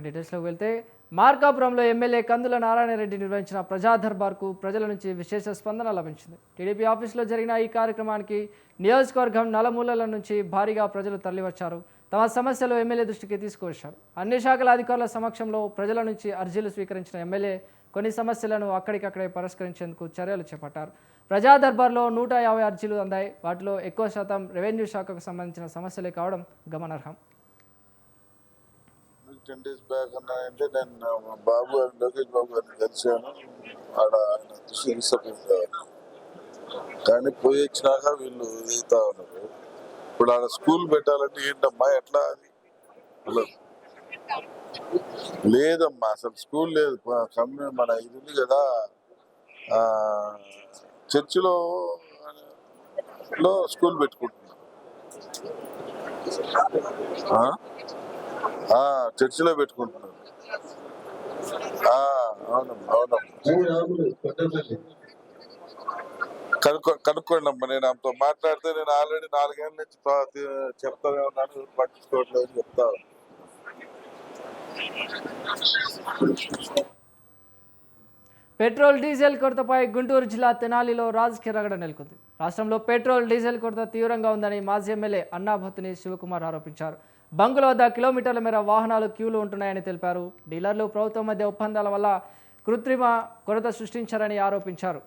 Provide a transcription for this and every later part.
డీటెయిల్స్లోకి వెళ్తే మార్కాపురంలో ఎమ్మెల్యే కందుల నారాయణరెడ్డి నిర్వహించిన ప్రజా దర్బార్కు ప్రజల నుంచి విశేష స్పందన లభించింది. టీడీపీ ఆఫీసులో జరిగిన ఈ కార్యక్రమానికి నియోజకవర్గం నలుమూలల నుంచి భారీగా ప్రజలు తరలివచ్చారు. తమ సమస్యలు ఎమ్మెల్యే దృష్టికి తీసుకువచ్చారు. అన్ని శాఖల అధికారుల సమక్షంలో ప్రజల నుంచి అర్జీలు స్వీకరించిన ఎమ్మెల్యే కొన్ని సమస్యలను అక్కడికక్కడే పరిష్కరించేందుకు చర్యలు చేపట్టారు. ప్రజా దర్బార్లో 150 అర్జీలు అందాయి. వాటిలో ఎక్కువ శాతం రెవెన్యూ శాఖకు సంబంధించిన సమస్యలే కావడం గమనార్హం. 10 days బ్యాక్ అంటే నేను బాబు గారు లోకేష్ బాబు గారిని కలిశాను. ఆడ ఆయన దృష్టి తీసుకెళ్ళారు. కానీ పోయి వచ్చినాక వీళ్ళు ఎదుగుతా ఉన్నారు. ఇప్పుడు ఆడ స్కూల్ పెట్టాలంటే ఏంటమ్మా ఎట్లా అది? హలో, లేదమ్మా అసలు స్కూల్ లేదు. కంపెనీ మన ఇది ఉంది కదా, చర్చిలో స్కూల్ పెట్టుకుంటున్నాం. చర్చిలో పెట్టుకుంటున్నాను. అవునమ్మా కనుక్కోండి అమ్మా. నేను ఆమెతో మాట్లాడితే నేను ఆల్రెడీ 4 ఏళ్ళ నుంచి చెప్తానే ఉన్నాను, పట్టించుకోవట్లేదు చెప్తా. పెట్రోల్ డీజిల్ కొరతపై గుంటూరు జిల్లా తెనాలిలో రాజకీయ రగడ నెలకొంది. రాష్ట్రంలో పెట్రోల్ డీజిల్ కొరత తీవ్రంగా ఉందని మాజీ ఎమ్మెల్యే అన్నాభూతిని శివకుమార్ ఆరోపించారు. బంకుల వద్ద కిలోమీటర్ల మేర వాహనాలు క్యూలు ఉంటున్నాయని తెలిపారు. డీలర్లు ప్రభుత్వం మధ్య ఒప్పందాల వల్ల కృత్రిమ కొరత సృష్టించారని ఆరోపించారు.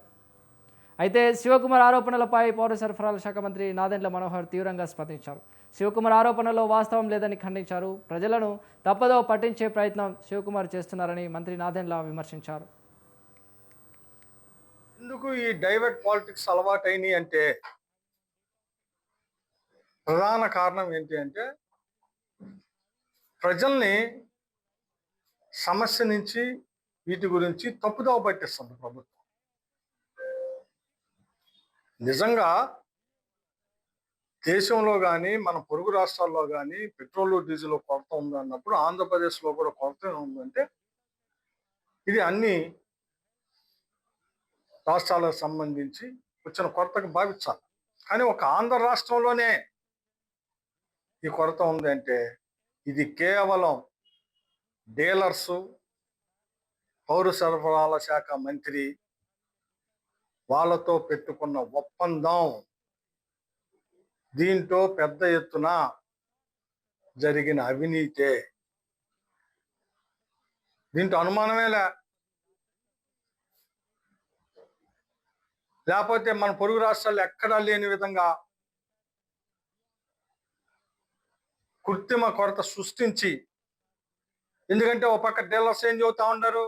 అయితే శివకుమార్ ఆరోపణలపై పౌర సరఫరాల శాఖ మంత్రి నాదెండ్ల మనోహర్ తీవ్రంగా స్పందించారు. శివకుమార్ ఆరోపణలో వాస్తవం లేదని ఖండించారు. ప్రజలను తప్పదో పట్టించే ప్రయత్నం శివకుమార్ చేస్తున్నారని మంత్రి నాదెండ్ల విమర్శించారు. ఎందుకు ఈ డైవర్ట్ పాలిటిక్స్ అలవాటైనవి అంటే ప్రధాన కారణం ఏంటి అంటే ప్రజల్ని సమస్య నుంచి వీటి గురించి తప్పుదోవ పట్టిస్తుంది ప్రభుత్వం. నిజంగా దేశంలో కానీ మన పొరుగు రాష్ట్రాల్లో కానీ పెట్రోల్ డీజిల్ కొరత ఉందన్నప్పుడు ఆంధ్రప్రదేశ్లో కూడా కొరత ఉందంటే ఇది అన్ని రాష్ట్రాలకు సంబంధించి వచ్చిన కొరతకు భావించాలి. కానీ ఒక ఆంధ్ర రాష్ట్రంలోనే ఈ కొరత ఉంది అంటే ఇది కేవలం డీలర్సు, పౌర సరఫరాల శాఖ మంత్రి వాళ్ళతో పెట్టుకున్న ఒప్పందం. దీంట్లో పెద్ద ఎత్తున జరిగిన అవినీతే, దీంట్లో అనుమానమే లేకపోతే మన పొరుగు రాష్ట్రాల్లో ఎక్కడా లేని విధంగా కృత్రిమ కొరత సృష్టించి, ఎందుకంటే ఒక పక్క డీలర్స్ ఏం చెబుతా ఉన్నారు,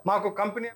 మాకు కంపెనీ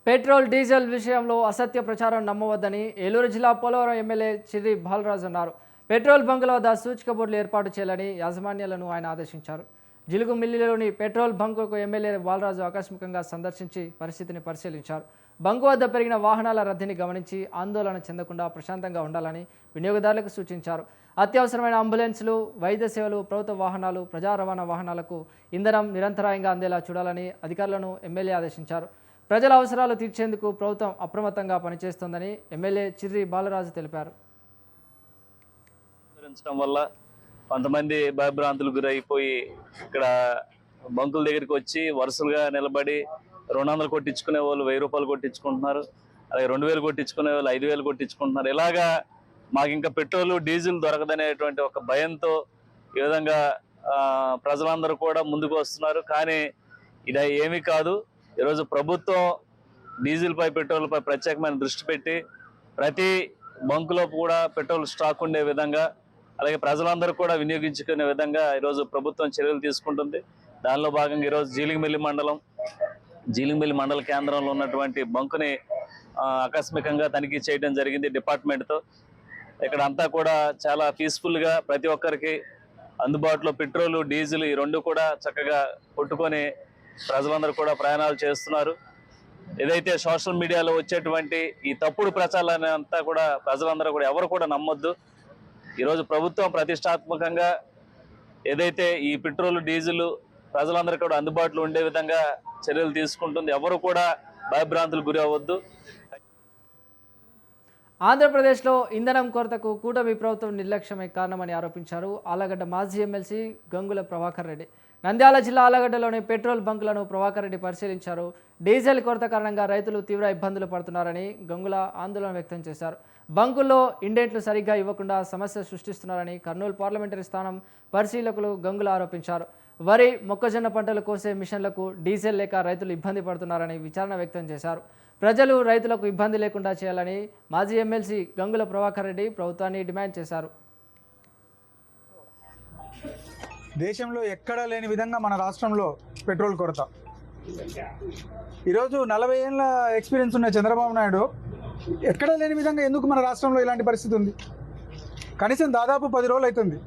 పెట్రోల్ డీజిల్ విషయంలో అసత్య ప్రచారం నమ్మవద్దని ఏలూరు జిల్లా పోలవరం ఎమ్మెల్యే చిర్రి బాలరాజు అన్నారు. పెట్రోల్ బంకుల వద్ద సూచిక బోర్డులు ఏర్పాటు చేయాలని యాజమాన్యాలను ఆయన ఆదేశించారు. జిలుగు మిల్లిలోని పెట్రోల్ బంకుకు ఎమ్మెల్యే బాలరాజు ఆకస్మికంగా సందర్శించి పరిస్థితిని పరిశీలించారు. బంకు వద్ద పెరిగిన వాహనాల రద్దీని గమనించి ఆందోళన చెందకుండా ప్రశాంతంగా ఉండాలని వినియోగదారులకు సూచించారు. అత్యవసరమైన అంబులెన్సులు, వైద్య సేవలు, ప్రభుత్వ వాహనాలు, ప్రజా రవాణా వాహనాలకు ఇంధనం నిరంతరాయంగా అందేలా చూడాలని అధికారులను ఎమ్మెల్యే ఆదేశించారు. ప్రజల అవసరాలు తీర్చేందుకు ప్రభుత్వం అప్రమత్తంగా పనిచేస్తోందని ఎమ్మెల్యే చిర్రి బాలరాజు తెలిపారు. వల్ల కొంతమంది భయభ్రాంతులకు గురైపోయి ఇక్కడ బంకుల దగ్గరికి వచ్చి వరుసలుగా నిలబడి 200 కొట్టించుకునే వాళ్ళు 1000 రూపాయలు కొట్టించుకుంటున్నారు. అలాగే 2000 కొట్టించుకునే వాళ్ళు 5000 కొట్టించుకుంటున్నారు. ఇలాగా మాకు ఇంకా పెట్రోల్ డీజిల్ దొరకదనేటువంటి ఒక భయంతో ఈ విధంగా ప్రజలందరూ కూడా ముందుకు వస్తున్నారు. కానీ ఇది ఏమీ కాదు. ఈరోజు ప్రభుత్వం డీజిల్పై, పెట్రోల్పై ప్రత్యేకమైన దృష్టి పెట్టి ప్రతి బంకులో కూడా పెట్రోల్ స్టాక్ ఉండే విధంగా, అలాగే ప్రజలందరూ కూడా వినియోగించుకునే విధంగా ఈరోజు ప్రభుత్వం చర్యలు తీసుకుంటుంది. దానిలో భాగంగా ఈరోజు జీలింగమిల్లి మండల కేంద్రంలో ఉన్నటువంటి బంకుని ఆకస్మికంగా తనిఖీ చేయడం జరిగింది డిపార్ట్మెంట్తో. ఇక్కడ అంతా కూడా చాలా పీస్ఫుల్గా ప్రతి ఒక్కరికి అందుబాటులో పెట్రోల్, డీజిల్ ఈ రెండు కూడా చక్కగా కొట్టుకొని ప్రజలందరూ కూడా ప్రయాణాలు చేస్తున్నారు. ఏదైతే సోషల్ మీడియాలో వచ్చేటువంటి ఈ తప్పుడు ప్రచారాన్ని అంతా కూడా ప్రజలందరూ కూడా ఎవరు కూడా నమ్మొద్దు. ఈరోజు ప్రభుత్వం ప్రతిష్టాత్మకంగా ఏదైతే ఈ పెట్రోల్, డీజిల్ ప్రజలందరూ కూడా అందుబాటులో ఉండే విధంగా చర్యలు తీసుకుంటుంది. ఎవరు కూడా భయభ్రాంతులకు గురి అవ్వద్దు. ఆంధ్రప్రదేశ్లో ఇంధనం కొరతకు కూటమి ప్రభుత్వం నిర్లక్ష్యమే కారణమని ఆరోపించారు ఆలగడ్డ మాజీ ఎమ్మెల్సీ గంగుల ప్రభాకర్ రెడ్డి. నంద్యాల జిల్లా ఆలగడ్డలోని పెట్రోల్ బంకులను ప్రభాకర్ రెడ్డి పరిశీలించారు. డీజిల్ కొరత కారణంగా రైతులు తీవ్ర ఇబ్బందులు పడుతున్నారని గంగుల ఆందోళన వ్యక్తం చేశారు. బంకుల్లో ఇండెంట్లు సరిగ్గా ఇవ్వకుండా సమస్య సృష్టిస్తున్నారని కర్నూలు పార్లమెంటరీ స్థానం పరిశీలకులు గంగుల ఆరోపించారు. వరి, మొక్కజొన్న పంటలు కోసే మిషన్లకు డీజిల్ లేక రైతులు ఇబ్బంది పడుతున్నారని విచారణ వ్యక్తం చేశారు. ప్రజలు రైతులకు ఇబ్బంది లేకుండా చేయాలని మాజీ ఎమ్మెల్సీ గంగుల ప్రభాకర్ రెడ్డి ప్రభుత్వాన్ని డిమాండ్ చేశారు. దేశంలో ఎక్కడా లేని విధంగా మన రాష్ట్రంలో పెట్రోల్ కొరత. ఈరోజు 40 ఏళ్ళ ఎక్స్పీరియన్స్ ఉన్న చంద్రబాబు నాయుడు ఎక్కడా లేని విధంగా ఎందుకు మన రాష్ట్రంలో ఇలాంటి పరిస్థితి ఉంది? కనీసం దాదాపు 10 రోజులు అవుతుంది.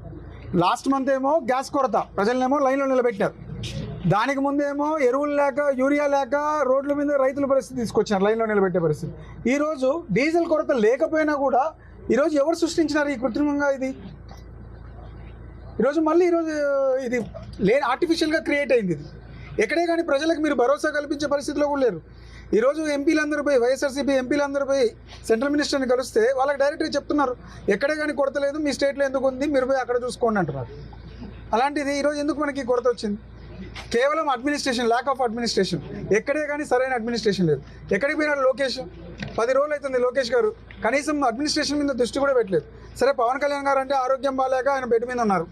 లాస్ట్ మంత్ ఏమో గ్యాస్ కొరత, ప్రజలనేమో లైన్లో నిలబెట్టారు. దానికి ముందేమో ఎరువులు లేక, యూరియా లేక రోడ్ల మీద రైతుల పరిస్థితి తీసుకొచ్చారు, లైన్లో నిలబెట్టే పరిస్థితి. ఈరోజు డీజిల్ కొరత లేకపోయినా కూడా ఈరోజు ఎవరు సృష్టించినారు ఈ కృత్రిమంగా? ఈరోజు ఇది ఆర్టిఫిషియల్గా క్రియేట్ అయింది. ఇది ఎక్కడే కానీ ప్రజలకు మీరు భరోసా కల్పించే పరిస్థితిలో కూడా లేరు. ఈరోజు ఎంపీలందరూ పోయి, వైఎస్ఆర్సీపీ ఎంపీలందరూ పోయి సెంట్రల్ మినిస్టర్ని కలిస్తే వాళ్ళకి డైరెక్ట్గా చెప్తున్నారు, ఎక్కడే కానీ కొరత లేదు, మీ స్టేట్లో ఎందుకు ఉంది, మీరు పోయి అక్కడ చూసుకోండి అంటున్నారు. అలాంటిది ఈరోజు ఎందుకు మనకి కొరత వచ్చింది? కేవలం అడ్మినిస్ట్రేషన్, ల్యాక్ ఆఫ్ అడ్మినిస్ట్రేషన్. ఎక్కడే కానీ సరైన అడ్మినిస్ట్రేషన్ లేదు. ఎక్కడికి పోయినాడు లోకేష్? 10 రోజులు అవుతుంది లోకేష్ గారు కనీసం అడ్మినిస్ట్రేషన్ మీద దృష్టి కూడా పెట్టలేదు. సరే, పవన్ కళ్యాణ్ గారు అంటే ఆరోగ్యం బాగాలేక ఆయన బెడ్ మీద ఉన్నారు,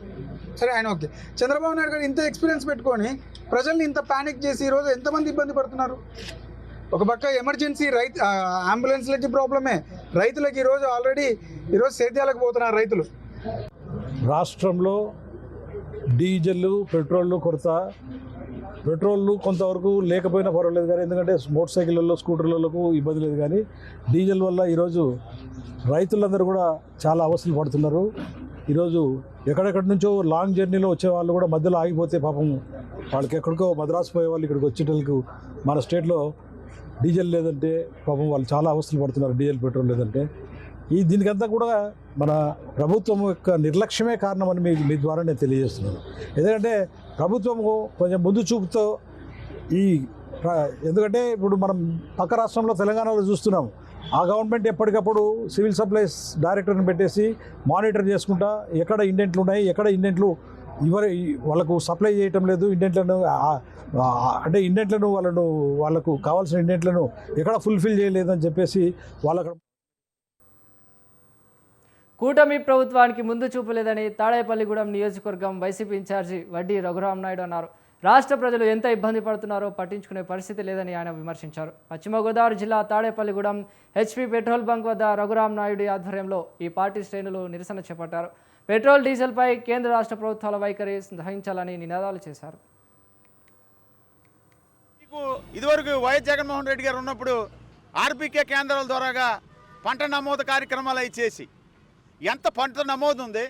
సరే ఆయన ఓకే. చంద్రబాబు నాయుడు గారు ఇంత ఎక్స్పీరియన్స్ పెట్టుకొని ప్రజల్ని ఇంత ప్యానిక్ చేసి ఈరోజు ఎంతమంది ఇబ్బంది పడుతున్నారు? ఒక పక్క ఎమర్జెన్సీ అంబులెన్స్లకి ప్రాబ్లమే, రైతులకి ఈరోజు సేద్యాలకు పోతున్నారు రైతులు. రాష్ట్రంలో డీజిల్, పెట్రోల్ కొరత. పెట్రోల్ కొంతవరకు లేకపోయినా పర్వాలేదు కానీ, ఎందుకంటే మోటార్ సైకిళ్ళల్లో, స్కూటర్లకు ఇబ్బంది లేదు. కానీ డీజిల్ వల్ల ఈరోజు రైతులందరూ కూడా చాలా అవస్థలు పడుతున్నారు. ఈరోజు ఎక్కడెక్కడి నుంచో లాంగ్ జర్నీలో వచ్చే వాళ్ళు కూడా మధ్యలో ఆగిపోతే పాపం వాళ్ళకి ఎక్కడికో మద్రాసు పోయే వాళ్ళు ఇక్కడికి వచ్చేటోళ్ళకు మన స్టేట్లో డీజిల్ లేదంటే పాపం వాళ్ళు చాలా అవస్థలు పడుతున్నారు. డీజిల్, పెట్రోల్ లేదంటే దీనికంతా కూడా మన ప్రభుత్వం యొక్క నిర్లక్ష్యమే కారణమని మీ ద్వారా నేను తెలియజేస్తున్నాను. ఎందుకంటే ప్రభుత్వము కొంచెం ముందు చూపుతో ఎందుకంటే ఇప్పుడు మనం పక్క రాష్ట్రంలో తెలంగాణలో చూస్తున్నాం, ఆ గవర్నమెంట్ ఎప్పటికప్పుడు సివిల్ సప్లైస్ డైరెక్టర్ని పెట్టేసి మానిటర్ చేసుకుంటా ఎక్కడ ఇండెంట్లు ఉన్నాయి, ఎక్కడ ఇండెంట్లు వాళ్ళకు సప్లై చేయటం లేదు, ఇండెంట్లను అంటే ఇండెంట్లను వాళ్ళకు కావాల్సిన ఇండెంట్లను ఎక్కడ ఫుల్ఫిల్ చేయలేదని చెప్పేసి వాళ్ళకు. కూటమి ప్రభుత్వానికి ముందు చూపు లేదని తాడేపల్లిగూడెం నియోజకవర్గం వైసీపీ ఇన్ఛార్జి వడ్డీ రఘురామ్ నాయుడు అన్నారు. రాష్ట్ర ప్రజలు ఎంత ఇబ్బంది పడుతున్నారో పట్టించుకునే పరిస్థితి లేదని ఆయన విమర్శించారు. పశ్చిమ గోదావరి జిల్లా తాడేపల్లిగూడెం హెచ్పీ పెట్రోల్ బంక్ వద్ద రఘురామ్ నాయుడు ఆధ్వర్యంలో ఈ పార్టీ శ్రేణులు నిరసన చేపట్టారు. పెట్రోల్, డీజిల్పై కేంద్ర రాష్ట్ర ప్రభుత్వాల వైఖరి సహించాలని నినాదాలు చేశారు. ఇదివరకు వైఎస్ జగన్మోహన్ రెడ్డి గారు ఉన్నప్పుడు ఆర్బీకే కేంద్రాల ద్వారాగా పంట నమోదు కార్యక్రమాలు అవి చేసి ఎంత పంట నమోదు ఉంది,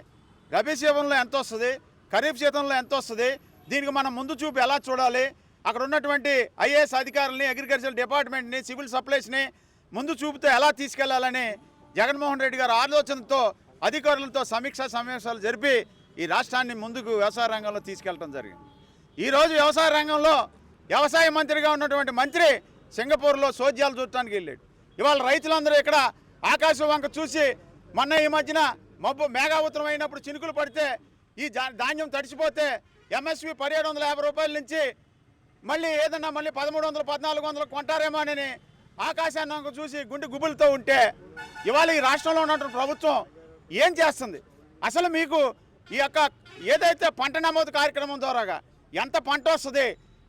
రబీ సీజన్లో ఎంత వస్తుంది, ఖరీఫ్ సీజన్లో ఎంత వస్తుంది, దీనికి మనం ముందు చూపు ఎలా చూడాలి, అక్కడ ఉన్నటువంటి ఐఏఎస్ అధికారులని, అగ్రికల్చర్ డిపార్ట్మెంట్ని, సివిల్ సప్లైస్ని ముందు చూపుతో ఎలా తీసుకెళ్లాలని జగన్మోహన్ రెడ్డి గారు ఆలోచనతో అధికారులతో సమీక్షా సమావేశాలు జరిపి ఈ రాష్ట్రాన్ని ముందుకు వ్యవసాయ రంగంలో తీసుకెళ్ళడం జరిగింది. ఈరోజు వ్యవసాయ రంగంలో వ్యవసాయ మంత్రిగా ఉన్నటువంటి మంత్రి సింగపూర్లో సోద్యాలు చూడటానికి వెళ్ళాడు. ఇవాళ రైతులందరూ ఇక్కడ ఆకాశం వంక చూసి మొన్న ఈ మధ్యన మేఘావృతం అయినప్పుడు చినుకులు పడితే ఈ ధాన్యం తడిసిపోతే ఎంఎస్పి 1750 రూపాయల నుంచి మళ్ళీ 1300, 1400 కొంటారేమో అని ఆకాశాన్ని వంక చూసి గుండె గుబులతో ఉంటే ఇవాళ ఈ రాష్ట్రంలో ఉన్నటువంటి ప్రభుత్వం ఏం చేస్తుంది? అసలు మీకు ఈ యొక్క ఏదైతే పంట నమోదు కార్యక్రమం ద్వారాగా ఎంత పంట వస్తుంది,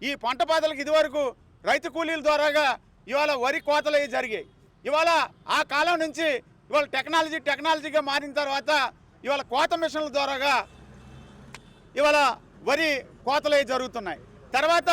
ఈ పంట పాతలకు ఇదివరకు రైతు కూలీల ద్వారాగా ఇవాళ వరి కోతలు జరిగాయి. ఇవాళ ఆ కాలం నుంచి ఇవాళ టెక్నాలజీగా మారిన తర్వాత ఇవాళ కోత మిషన్ల ద్వారాగా ఇవాళ వరి కోతలు జరుగుతున్నాయి. తర్వాత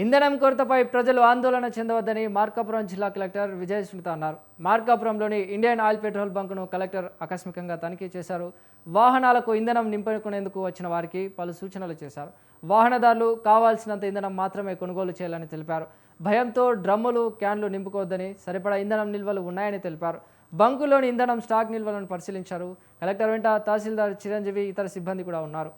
ఇంధనం కొరతపై ప్రజలు ఆందోళన చెందవద్దని మార్కాపురం జిల్లా కలెక్టర్ విజయ సునీత అన్నారు. మార్కాపురంలోని ఇండియన్ ఆయిల్ పెట్రోల్ బంకును కలెక్టర్ ఆకస్మికంగా తనిఖీ చేశారు. వాహనాలకు ఇంధనం నింపుకునేందుకు వచ్చిన వారికి పలు సూచనలు చేశారు. వాహనదారులు కావాల్సినంత ఇంధనం మాత్రమే కొనుగోలు చేయాలని తెలిపారు. భయంతో డ్రమ్ములు, క్యాన్లు నింపుకోవద్దని, సరిపడా ఇంధనం నిల్వలు ఉన్నాయని తెలిపారు. బంకులోని ఇంధనం స్టాక్ నిల్వలను పరిశీలించారు. కలెక్టర్ వెంట తహసీల్దార్ చిరంజీవి, ఇతర సిబ్బంది కూడా ఉన్నారు.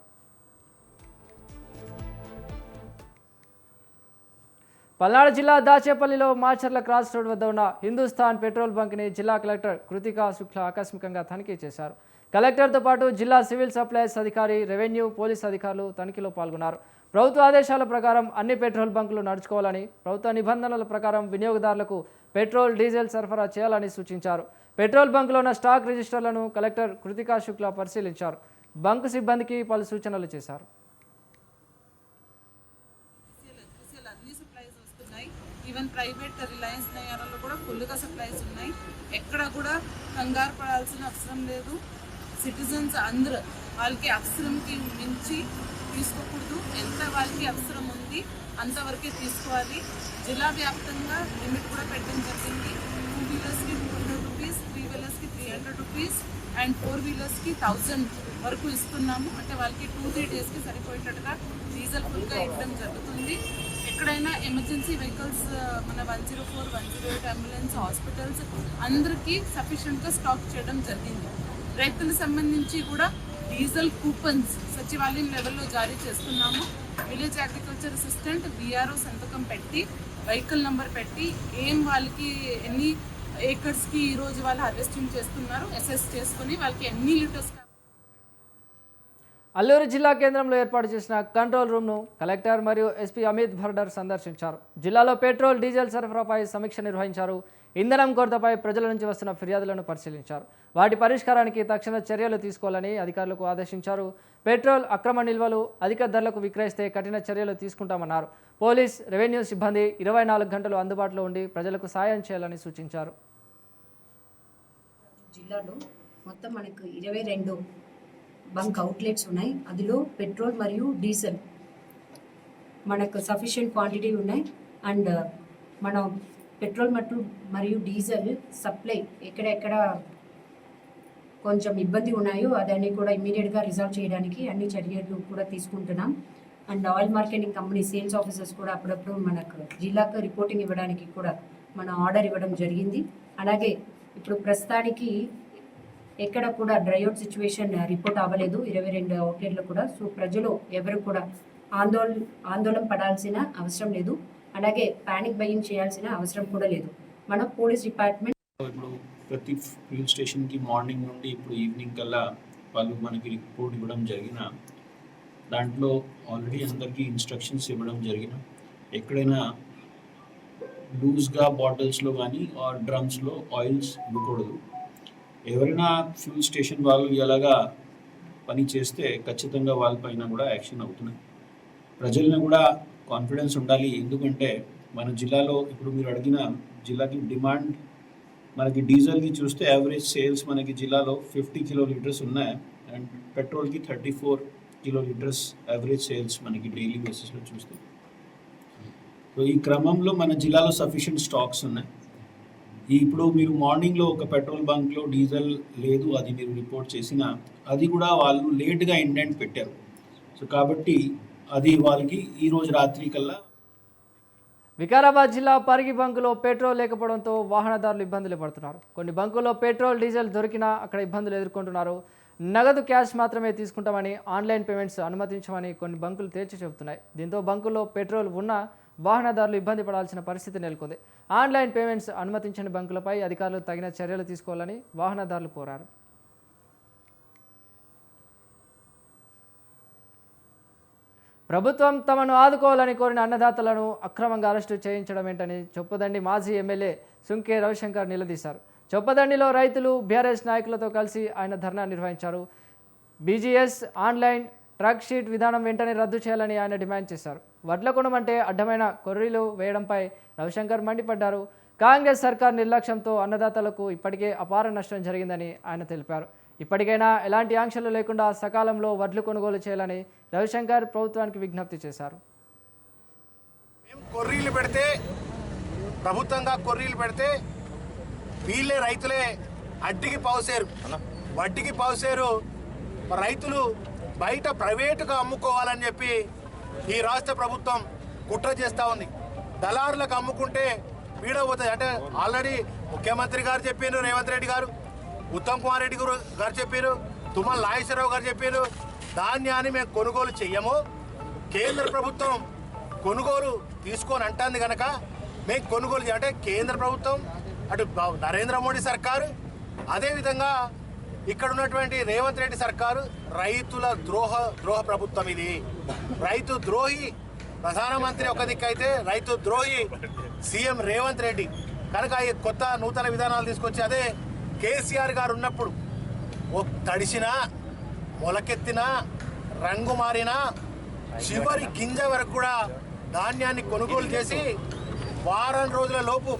పల్నాడు జిల్లా దాచేపల్లిలో మాచర్ల క్రాస్ రోడ్ వద్ద ఉన్న హిందుస్థాన్ పెట్రోల్ బంక్ని జిల్లా కలెక్టర్ కృతికా శుక్లా ఆకస్మికంగా తనిఖీ చేశారు. కలెక్టర్తో పాటు జిల్లా సివిల్ సప్లైస్ అధికారి, రెవెన్యూ, పోలీస్ అధికారులు తనిఖీలో పాల్గొన్నారు. ప్రభుత్వ ఆదేశాల ప్రకారం అన్ని పెట్రోల్ బంకులు నడుచుకోవాలని, ప్రభుత్వ నిబంధనల ప్రకారం వినియోగదారులకు పెట్రోల్, డీజిల్ సరఫరా చేయాలని సూచించారు. పెట్రోల్ బంకులో ఉన్న స్టాక్ రిజిస్టర్లను కలెక్టర్ కృతికా శుక్లా పరిశీలించారు. బంకు సిబ్బందికి పలు సూచనలు చేశారు. ఈవెన్ ప్రైవేట్ రిలయన్స్ నగరాల్లో కూడా ఫుల్గా సప్లైస్ ఉన్నాయి. ఎక్కడ కూడా కంగారు పడాల్సిన అవసరం లేదు. సిటిజన్స్ అందరూ వాళ్ళకి అవసరంకి మించి తీసుకోకూడదు. ఎంత వాళ్ళకి అవసరం ఉంది అంతవరకే తీసుకోవాలి. జిల్లా వ్యాప్తంగా లిమిట్ కూడా పెట్టడం జరిగింది. 2 వీలర్స్కి 200 రూపీస్, 3 వీలర్స్కి 300 రూపీస్ అండ్ 4 వీలర్స్కి 1000 వరకు ఇస్తున్నాము. అంటే వాళ్ళకి 2-3 డేస్కి సరిపోయేటట్టుగా డీజిల్ ఫుల్గా ఇవ్వడం జరుగుతుంది. ఎక్కడైనా ఎమర్జెన్సీ వెహికల్స్ మన 104, 108 అంబులెన్స్, హాస్పిటల్స్ అందరికీ సఫిషియెంట్గా స్టాక్ చేయడం జరిగింది. రైతులకు సంబంధించి కూడా డీజిల్ కూపన్స్ సచివాలయం లెవెల్లో జారీ చేస్తున్నాము. విలేజ్ అగ్రికల్చర్ అసిస్టెంట్ VRO సంతకం పెట్టి, వెహికల్ నెంబర్ పెట్టి, వాళ్ళకి ఎన్ని ఏకర్స్కి ఈరోజు వాళ్ళు హార్వెస్టింగ్ చేస్తున్నారు అసెస్ చేసుకుని వాళ్ళకి ఎన్ని లీటర్స్. అల్లూరు జిల్లా కేంద్రంలో ఏర్పాటు చేసిన కంట్రోల్ రూమ్ను కలెక్టర్ మరియు ఎస్పీ అమిత్ భర్డర్ సందర్శించారు. జిల్లాలో పెట్రోల్, డీజిల్ సరఫరాపై సమీక్ష నిర్వహించారు. ఇంధనం కొరతపై ప్రజల నుంచి వస్తున్న ఫిర్యాదులను పరిశీలించారు. వాటి పరిష్కారానికి తక్షణ చర్యలు తీసుకోవాలని అధికారులకు ఆదేశించారు. పెట్రోల్ అక్రమ నిల్వలు, అధిక ధరలకు విక్రయిస్తే కఠిన చర్యలు తీసుకుంటామన్నారు. పోలీస్, రెవెన్యూ సిబ్బంది 24 గంటలు అందుబాటులో ఉండి ప్రజలకు సాయం చేయాలని సూచించారు. జిల్లాలో మొత్తం మనకు 22 బంక్ అవుట్లెట్స్ ఉన్నాయి. అందులో పెట్రోల్ మరియు డీజిల్ మనకు సఫిషియెంట్ క్వాంటిటీ ఉన్నాయి. అండ్ మనం పెట్రోల్ మరియు డీజిల్ సప్లై ఎక్కడెక్కడ కొంచెం ఇబ్బంది ఉన్నాయో అదన్నీ కూడా ఇమ్మీడియట్గా రిజాల్వ్ చేయడానికి అన్ని చర్యలు కూడా తీసుకుంటున్నాం. And oil marketing company sales officers కూడా అప్పుడప్పుడు మనకు జిల్లాకు రిపోర్టింగ్ ఇవ్వడానికి కూడా మన ఆర్డర్ ఇవ్వడం జరిగింది. అలాగే ఇప్పుడు ప్రస్తుతానికి ఎక్కడ కూడా డ్రైఅవుట్ సిచ్యువేషన్ రిపోర్ట్ అవ్వలేదు 22 అవుట్లెట్లు కూడా. సో ప్రజలు ఎవరు కూడా ఆందోళన పడాల్సిన అవసరం లేదు. అలాగే పానిక్ బయింగ్ చేయాల్సిన అవసరం కూడా లేదు. మన పోలీస్ డిపార్ట్మెంట్ ఇప్పుడు ప్రతి ఫ్యూల్ స్టేషన్కి మార్నింగ్ నుండి ఇప్పుడు ఈవినింగ్ కల్లా వాళ్ళు మనకి రిపోర్ట్ ఇవ్వడం జరిగిన దాంట్లో ఆల్రెడీ అందరికీ ఇన్స్ట్రక్షన్స్ ఇవ్వడం జరిగిన ఎక్కడైనా లూజ్గా బాటిల్స్లో కానీ డ్రమ్స్లో ఆయిల్స్ ఇవ్వకూడదు. ఎవరైనా ఫ్యూల్ స్టేషన్ వాళ్ళు ఇలాగా పని చేస్తే ఖచ్చితంగా వాళ్ళపైన కూడా యాక్షన్ అవుతున్నాయి. ప్రజలను కూడా కాన్ఫిడెన్స్ ఉండాలి. ఎందుకంటే మన జిల్లాలో ఇప్పుడు మీరు అడిగిన జిల్లాకి డిమాండ్ మనకి డీజిల్కి చూస్తే యావరేజ్ సేల్స్ మనకి జిల్లాలో 50 కిలోలీటర్స్ ఉన్నాయి. అండ్ పెట్రోల్కి 34 కిలోలీటర్స్ యావరేజ్ సేల్స్ మనకి డైలీ బేసిస్లో చూస్తే. సో ఈ క్రమంలో మన జిల్లాలో సఫిషియెంట్ స్టాక్స్ ఉన్నాయి. ఇప్పుడు మీరు మార్నింగ్లో ఒక పెట్రోల్ బంక్లో డీజిల్ లేదు అది మీరు రిపోర్ట్ చేసినా అది కూడా వాళ్ళు లేట్గా ఇండెంట్ పెట్టారు. సో కాబట్టి అది వాళ్ళకి ఈరోజు రాత్రి కల్లా. వికారాబాద్ జిల్లా పరిగి బంకులో పెట్రోల్ లేకపోవడంతో వాహనదారులు ఇబ్బందులు పడుతున్నారు. కొన్ని బంకుల్లో పెట్రోల్, డీజిల్ దొరికినా అక్కడ ఇబ్బందులు ఎదుర్కొంటున్నారు. నగదు క్యాష్ మాత్రమే తీసుకుంటామని, ఆన్లైన్ పేమెంట్స్ అనుమతించమని కొన్ని బంకులు తేల్చి చెబుతున్నాయి. దీంతో బంకుల్లో పెట్రోల్ ఉన్నా వాహనదారులు ఇబ్బంది పడాల్సిన పరిస్థితి నెలకొంది. ఆన్లైన్ పేమెంట్స్ అనుమతించని బంకులపై అధికారులు తగిన చర్యలు తీసుకోవాలని వాహనదారులు కోరారు. ప్రభుత్వం తమను ఆదుకోవాలని కోరిన అన్నదాతలను అక్రమంగా అరెస్టు చేయించడం ఏంటని చొప్పదండి మాజీ ఎమ్మెల్యే సుంకే రవిశంకర్ నిలదీశారు. చొప్పదండిలో రైతులు, బీఆర్ఎస్ నాయకులతో కలిసి ఆయన ధర్నా నిర్వహించారు. బీజీఎస్ ఆన్లైన్ ట్రక్ షీట్ విధానం వెంటనే రద్దు చేయాలని ఆయన డిమాండ్ చేశారు. వడ్ల కొనమంటే అడ్డమైన కొర్రీలు వేయడంపై రవిశంకర్ మండిపడ్డారు. కాంగ్రెస్ సర్కార్ నిర్లక్ష్యంతో అన్నదాతలకు ఇప్పటికే అపార నష్టం జరిగిందని ఆయన తెలిపారు. ఇప్పటికైనా ఎలాంటి ఆంక్షలు లేకుండా సకాలంలో వడ్లు కొనుగోలు చేయాలని రవిశంకర్ ప్రభుత్వానికి విజ్ఞప్తి చేశారు. కొర్రీలు పెడితే ప్రభుత్వంగా కొర్రీలు పెడితే వీళ్ళే రైతులే అడ్డికి పావుసేరు, వడ్డీకి పావుసేరు. రైతులు బయట ప్రైవేటుగా అమ్ముకోవాలని చెప్పి ఈ రాష్ట్ర ప్రభుత్వం కుట్ర చేస్తూ ఉంది. దళారులకు అమ్ముకుంటే పీడ పోతుంది. అంటే ఆల్రెడీ ముఖ్యమంత్రి గారు చెప్పారు, రేవంత్ రెడ్డి గారు, ఉత్తమ్ కుమార్ రెడ్డి గారు చెప్పారు, తుమ్మల నాగేశ్వరరావు గారు చెప్పారు, ధాన్యాన్ని మేము కొనుగోలు చెయ్యము. కేంద్ర ప్రభుత్వం కొనుగోలు తీసుకొని అంటుంది కనుక మేము కొనుగోలు అంటే కేంద్ర ప్రభుత్వం అటు నరేంద్ర మోడీ సర్కారు అదేవిధంగా ఇక్కడ ఉన్నటువంటి రేవంత్ రెడ్డి సర్కారు రైతుల ద్రోహ ప్రభుత్వం ఇది. రైతు ద్రోహి ప్రధానమంత్రి ఒక దిక్కైతే రైతు ద్రోహి సీఎం రేవంత్ రెడ్డి కనుక ఈ కొత్త నూతన విధానాలు తీసుకొచ్చి అదే కేసీఆర్ గారు ఉన్నప్పుడు తడిసినా మొలకెత్తినా రంగు మారినా చివరి గింజ వరకు కూడా ధాన్యాన్ని కొనుగోలు చేసి వారం రోజుల లోపు.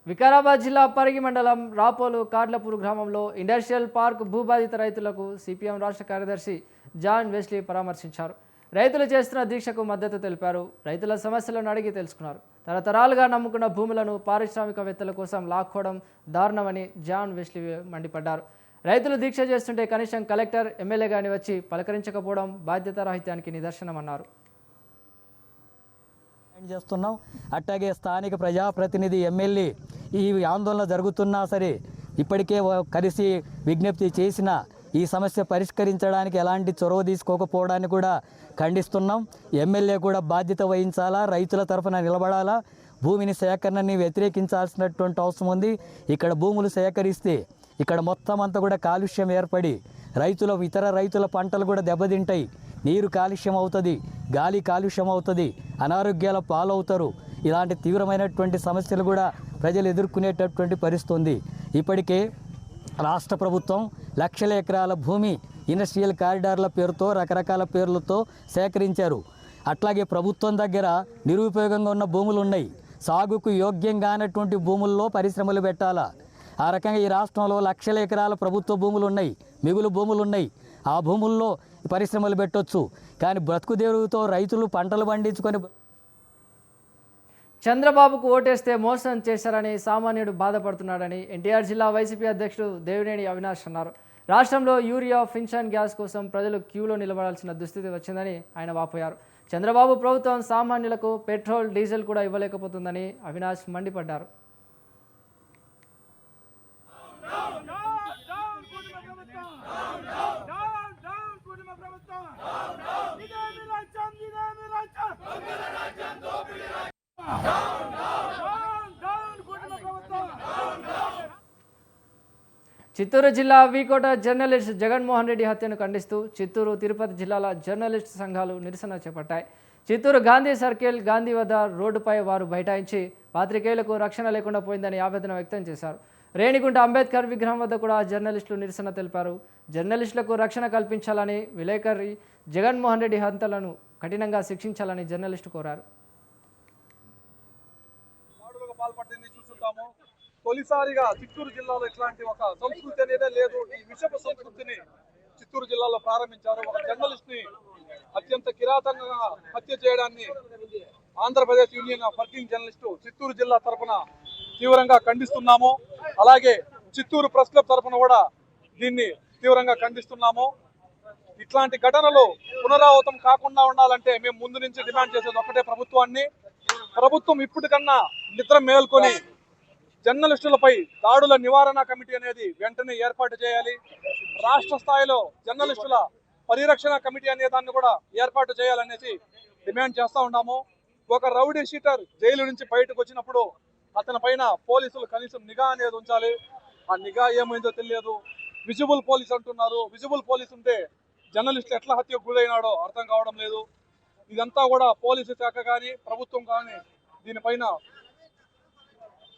వికారాబాద్ జిల్లా పరిగి మండలం రాపోలు కార్లపూర్ గ్రామంలో ఇండస్ట్రియల్ పార్క్ భూబాధిత రైతులకు సిపిఎం రాష్ట్ర కార్యదర్శి జాన్ వెస్లీ పరామర్శించారు. రైతులు చేస్తున్న దీక్షకు మద్దతు తెలిపారు. రైతుల సమస్యలను అడిగి తెలుసుకున్నారు. తరతరాలుగా నమ్ముకున్న భూములను పారిశ్రామికవేత్తల కోసం లాక్కోవడం దారుణమని జాన్ వెస్లీ మండిపడ్డారు. రైతులు దీక్ష చేస్తుంటే కనీసం కలెక్టర్ ఎమ్మెల్యే గాని వచ్చి పలకరించకపోవడం బాధ్యతారాహిత్యానికి నిదర్శనమన్నారు. చేస్తున్నాం. అట్లాగే స్థానిక ప్రజాప్రతినిధి ఎమ్మెల్యే ఈ ఆందోళన జరుగుతున్నా సరే ఇప్పటికే కలిసి విజ్ఞప్తి చేసిన ఈ సమస్య పరిష్కరించడానికి ఎలాంటి చొరవ తీసుకోకపోవడాన్ని కూడా ఖండిస్తున్నాం. ఎమ్మెల్యే కూడా బాధ్యత వహించాలా, రైతుల తరఫున నిలబడాలా, భూమిని సేకరణని వ్యతిరేకించాల్సినటువంటి అవసరం ఉంది. ఇక్కడ భూములు సేకరిస్తే ఇక్కడ మొత్తం అంతా కూడా కాలుష్యం ఏర్పడి ఇతర రైతుల పంటలు కూడా దెబ్బతింటాయి. నీరు కాలుష్యం అవుతుంది, గాలి కాలుష్యం అవుతుంది, అనారోగ్యాల పాలవుతారు. ఇలాంటి తీవ్రమైనటువంటి సమస్యలు కూడా ప్రజలు ఎదుర్కొనేటటువంటి పరిస్థితి ఉంది. ఇప్పటికే రాష్ట్ర ప్రభుత్వం లక్షల ఎకరాల భూమి ఇండస్ట్రియల్ కారిడార్ల పేరుతో రకరకాల పేర్లతో సేకరించారు. అట్లాగే ప్రభుత్వం దగ్గర నిరుపయోగంగా ఉన్న భూములు ఉన్నాయి. సాగుకు యోగ్యంగానటువంటి భూముల్లో పరిశ్రమలు పెట్టాలా. ఆ రకంగా ఈ రాష్ట్రంలో లక్షల ఎకరాల ప్రభుత్వ భూములు ఉన్నాయి, మిగులు భూములు ఉన్నాయి. ఆ భూముల్లో పరిశ్రమలు పెట్టొచ్చు. కానీ బ్రతుకుదేరుతో రైతులు పంటలు పండించుకొని చంద్రబాబుకు ఓటేస్తే మోసం చేశారని సామాన్యుడు బాధపడుతున్నాడని ఎన్టీఆర్ జిల్లా వైసీపీ అధ్యక్షుడు దేవినేని అవినాష్ అన్నారు. రాష్ట్రంలో యూరియా, ఫిన్షన్ గ్యాస్ కోసం ప్రజలు క్యూలో నిలబడాల్సిన దుస్థితి వచ్చిందని ఆయన వాపోయారు. చంద్రబాబు ప్రభుత్వం సామాన్యులకు పెట్రోల్, డీజిల్ కూడా ఇవ్వలేకపోతుందని అవినాష్ మండిపడ్డారు. చిత్తూరు జిల్లా వీకోట జర్నలిస్ట్ జగన్మోహన్ రెడ్డి హత్యను ఖండిస్తూ చిత్తూరు, తిరుపతి జిల్లాల జర్నలిస్ట్ సంఘాలు నిరసన చేపట్టాయి. చిత్తూరు గాంధీ సర్కిల్, గాంధీ వద్ద రోడ్డుపై వారు బైఠాయించి పాత్రికేయులకు రక్షణ లేకుండా పోయిందని ఆవేదన వ్యక్తం చేశారు. రేణిగుంట అంబేద్కర్ విగ్రహం వద్ద కూడా జర్నలిస్టులు నిరసన తెలిపారు. జర్నలిస్టులకు రక్షణ కల్పించాలని, విలేకరి జగన్మోహన్ రెడ్డి హత్యలను కఠినంగా శిక్షించాలని జర్నలిస్టు కోరారు. తొలిసారిగా చిత్తూరు జిల్లాలో ఇట్లాంటి ఒక సంస్కృతి అనేదే లేదు. ఈ విషపు సంస్కృతిని చిత్తూరు జిల్లాలో ప్రారంభించారు. ఒక జర్నలిస్ట్ ని అత్యంత కిరాతకంగా హత్య చేయడాన్ని Andhra Pradesh union of working journalist Chittoor జిల్లా తరఫున తీవ్రంగా ఖండిస్తున్నాము. అలాగే చిత్తూరు ప్రెస్ క్లబ్ తరఫున కూడా దీన్ని తీవ్రంగా ఖండిస్తున్నాము. ఇట్లాంటి ఘటనలు పునరావృతం కాకుండా ఉండాలంటే మేము ముందు నుంచి డిమాండ్ చేసేది ఒకటే, ప్రభుత్వం ఇప్పటికన్నా నిద్ర మేల్కొని జర్నలిస్టులపై దాడుల నివారణ కమిటీ అనేది వెంటనే ఏర్పాటు చేయాలి. రాష్ట్ర స్థాయిలో జర్నలిస్టుల పరిరక్షణ కమిటీ అనే దాన్ని కూడా ఏర్పాటు చేయాలనేసి డిమాండ్ చేస్తూ ఉన్నాము. ఒక రౌడీ షీటర్ జైలు నుంచి బయటకు వచ్చినప్పుడు అతని పైన పోలీసులు కనీసం నిఘా అనేది ఉంచాలి. ఆ నిఘా ఏమైందో తెలియదు. విజిబుల్ పోలీస్ అంటున్నారు. విజిబుల్ పోలీస్ ఉంటే జర్నలిస్ట్ ఎట్లా హత్యకు గురైనాడో అర్థం కావడం లేదు. ఇదంతా కూడా పోలీసు శాఖ కానీ ప్రభుత్వం కానీ దీనిపైన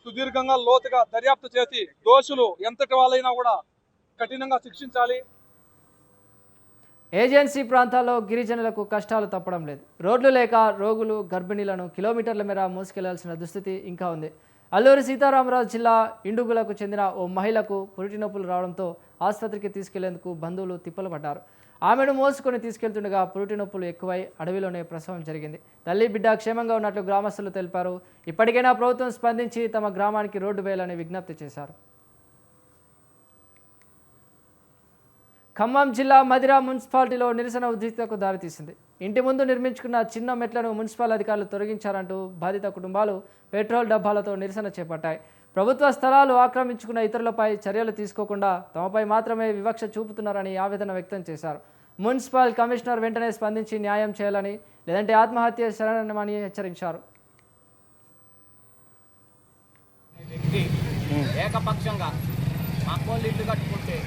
సుదీర్ఘంగా లోతుగా దర్యాప్తు చేసి దోషులు ఎంతటి వాళ్ళైనా కూడా కఠినంగా శిక్షించాలి. ఏజెన్సీ ప్రాంతాల్లో గిరిజనులకు కష్టాలు తప్పడం లేదు. రోడ్లు లేక రోగులు, గర్భిణీలను కిలోమీటర్ల మేర మోసుకెళ్లాల్సిన దుస్థితి ఇంకా ఉంది. అల్లూరి సీతారామరాజు జిల్లా ఇండుగులకు చెందిన ఓ మహిళకు పురిటి నొప్పులు రావడంతో ఆసుపత్రికి తీసుకెళ్లేందుకు బంధువులు తిప్పలు పడ్డారు. ఆమెను మోసుకొని తీసుకెళ్తుండగా పురిటి నొప్పులు ఎక్కువై అడవిలోనే ప్రసవం జరిగింది. తల్లి, బిడ్డ క్షేమంగా ఉన్నట్లు గ్రామస్తులు తెలిపారు. ఇప్పటికైనా ప్రభుత్వం స్పందించి తమ గ్రామానికి రోడ్డు వేయాలని విజ్ఞప్తి చేశారు. ఖమ్మం జిల్లా మదిరా మున్సిపాలిటీలో నిరసన ఉద్రిక్తతకు దారితీసింది. ఇంటి ముందు నిర్మించుకున్న చిన్న మెట్లను మున్సిపల్ అధికారులు తొలగించారంటూ బాధిత కుటుంబాలు పెట్రోల్ డబ్బాలతో నిరసన చేపట్టాయి. ప్రభుత్వ స్థలాలు ఆక్రమించుకున్న ఇతరులపై చర్యలు తీసుకోకుండా తమపై మాత్రమే వివక్ష చూపుతున్నారని ఆవేదన వ్యక్తం చేశారు. మున్సిపల్ కమిషనర్ వెంటనే స్పందించి న్యాయం చేయాలని, లేదంటే ఆత్మహత్య శరణమని హెచ్చరించారు. ఏకపక్షంగా మాకోళ్ళు ఇల్లు కట్టుకుంటే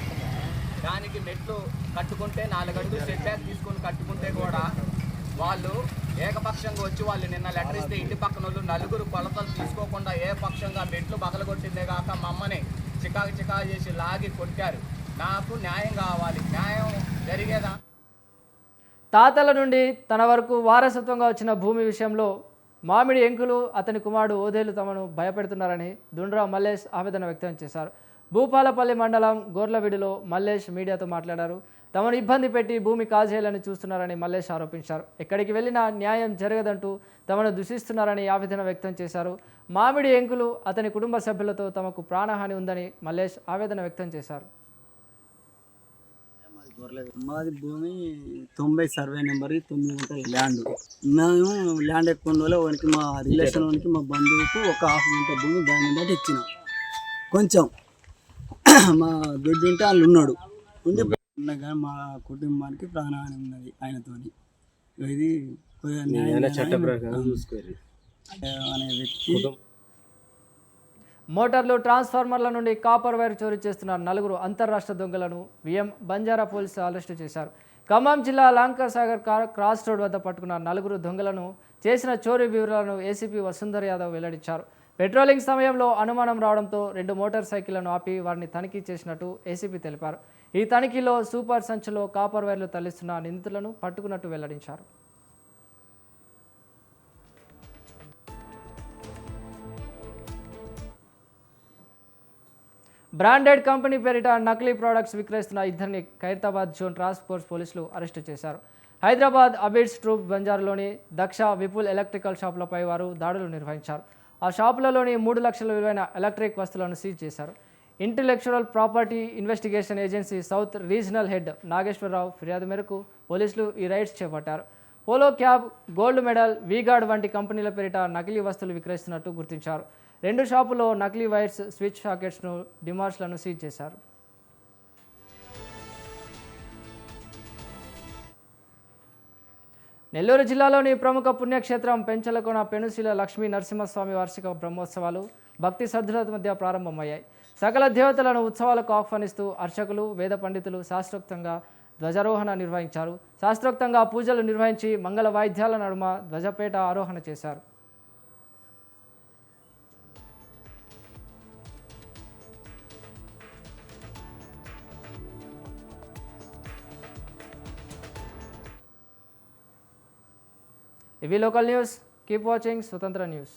దానికి మెట్లు కట్టుకుంటే 4 అడుగులు సెట్ బ్యాక్ తీసుకొని కట్టుకుంటే కూడా వాళ్ళు ఏకపక్షంగా వచ్చి వాళ్ళు నిన్న లెటర్ ఇస్తే ఇంటి పక్కన వాళ్ళు 4 కొలతలు తీసుకోకుండా ఏకపక్షంగా మెట్లు పగలగొట్టిందే కాక మమ్మని చికాకు చేసి లాగి కొట్టారు. నాకు న్యాయం కావాలి, న్యాయం జరిగేదా? తాతల నుండి తన వరకు వారసత్వంగా వచ్చిన భూమి విషయంలో మామిడి ఎంకులు అతని కుమారుడు ఓదేలు తమను భయపెడుతున్నారని దుండ్రా మల్లేష్ ఆవేదన వ్యక్తం చేశారు. భూపాలపల్లి మండలం గోర్లవిడిలో మల్లేష్ మీడియాతో మాట్లాడారు. తమను ఇబ్బంది పెట్టి భూమి కాజేయాలని చూస్తున్నారని మల్లేష్ ఆరోపించారు. ఎక్కడికి వెళ్ళినా న్యాయం జరగదంటూ తమను దూషిస్తున్నారని ఆవేదన వ్యక్తం చేశారు. మామిడి ఎంకులు అతని కుటుంబ సభ్యులతో తమకు ప్రాణహాని ఉందని మల్లేష్ ఆవేదన వ్యక్తం చేశారు. మాది భూమి 90 సర్వే నెంబర్ 9 ఉంటుంది ల్యాండ్. మేము ల్యాండ్ ఎక్కువ రోజులు వానికి మా రిలేషన్ వానికి మా బంధువుకు ఒక హాఫ్ గుంట భూమి దాని మీద ఇచ్చినాం. కొంచెం మా బిడ్డ ఉంటే వాళ్ళు ఉన్నాడు ఉన్నా కానీ మా కుటుంబానికి ప్రాణహాని ఉన్నది ఆయనతోని. ఇది అనే వ్యక్తి మోటార్లు ట్రాన్స్ఫార్మర్ల నుండి కాపర్ వైర్ చోరీ చేస్తున్న 4 అంతర్రాష్ట్ర దొంగలను విఎం బంజారా పోలీసులు అరెస్టు చేశారు. ఖమ్మం జిల్లా లాంకాసాగర్ క్రాస్ రోడ్ వద్ద పట్టుకున్న 4 దొంగలను చేసిన చోరీ వివరాలను ఏసీపీ వసుంధర్ యాదవ్ వెల్లడించారు. పెట్రోలింగ్ సమయంలో అనుమానం రావడంతో 2 మోటార్ సైకిళ్లను ఆపి వారిని తనిఖీ చేసినట్టు ఏసీపీ తెలిపారు. ఈ తనిఖీలో సూపర్ సంచిలో కాపర్ వైర్లు తరలిస్తున్న నిందితులను పట్టుకున్నట్టు వెల్లడించారు. బ్రాండెడ్ కంపెనీ పేరిట నకిలీ ప్రోడక్ట్స్ విక్రయిస్తున్న 2 ఖైరతాబాద్ జోన్ టాస్క్ ఫోర్స్ పోలీసులు అరెస్టు చేశారు. హైదరాబాద్ అబిడ్స్ ట్రూప్ బంజారులోని దక్ష విపుల్ ఎలక్ట్రికల్ షాపులపై వారు దాడులు నిర్వహించారు. ఆ షాపులలోని 3 లక్షల విలువైన ఎలక్ట్రిక్ వస్తువులను సీజ్ చేశారు. Intellectual property investigation agency south regional head Nageswararao ఫిర్యాదు మేరకు పోలీసులు ఈ రైడ్స్ చేపట్టారు. Polycab, Gold Medal, V Guard వంటి కంపెనీల పేరిట నకిలీ వస్తువులు విక్రయిస్తున్నట్టు గుర్తించారు. 2 షాపుల్లో నకిలీ వైర్స్, స్విచ్ సాకెట్స్ను, డిమార్స్లను సీజ్ చేశారు. నెల్లూరు జిల్లాలోని ప్రముఖ పుణ్యక్షేత్రం పెంచలకోన పెనుశీల లక్ష్మీ నరసింహస్వామి వార్షిక బ్రహ్మోత్సవాలు భక్తి శ్రద్ధల మధ్య ప్రారంభమయ్యాయి. సకల దేవతలను ఉత్సవాలకు ఆహ్వానిస్తూ అర్చకులు, వేద పండితులు శాస్త్రోక్తంగా ధ్వజారోహణ నిర్వహించారు. శాస్త్రోక్తంగా పూజలు నిర్వహించి మంగళ వాయిద్యాల నడుమ ధ్వజపేట ఆరోహణ చేశారు. ఇవి లోకల్ న్యూస్. కీప్ వాచింగ్ స్వతంత్ర న్యూస్.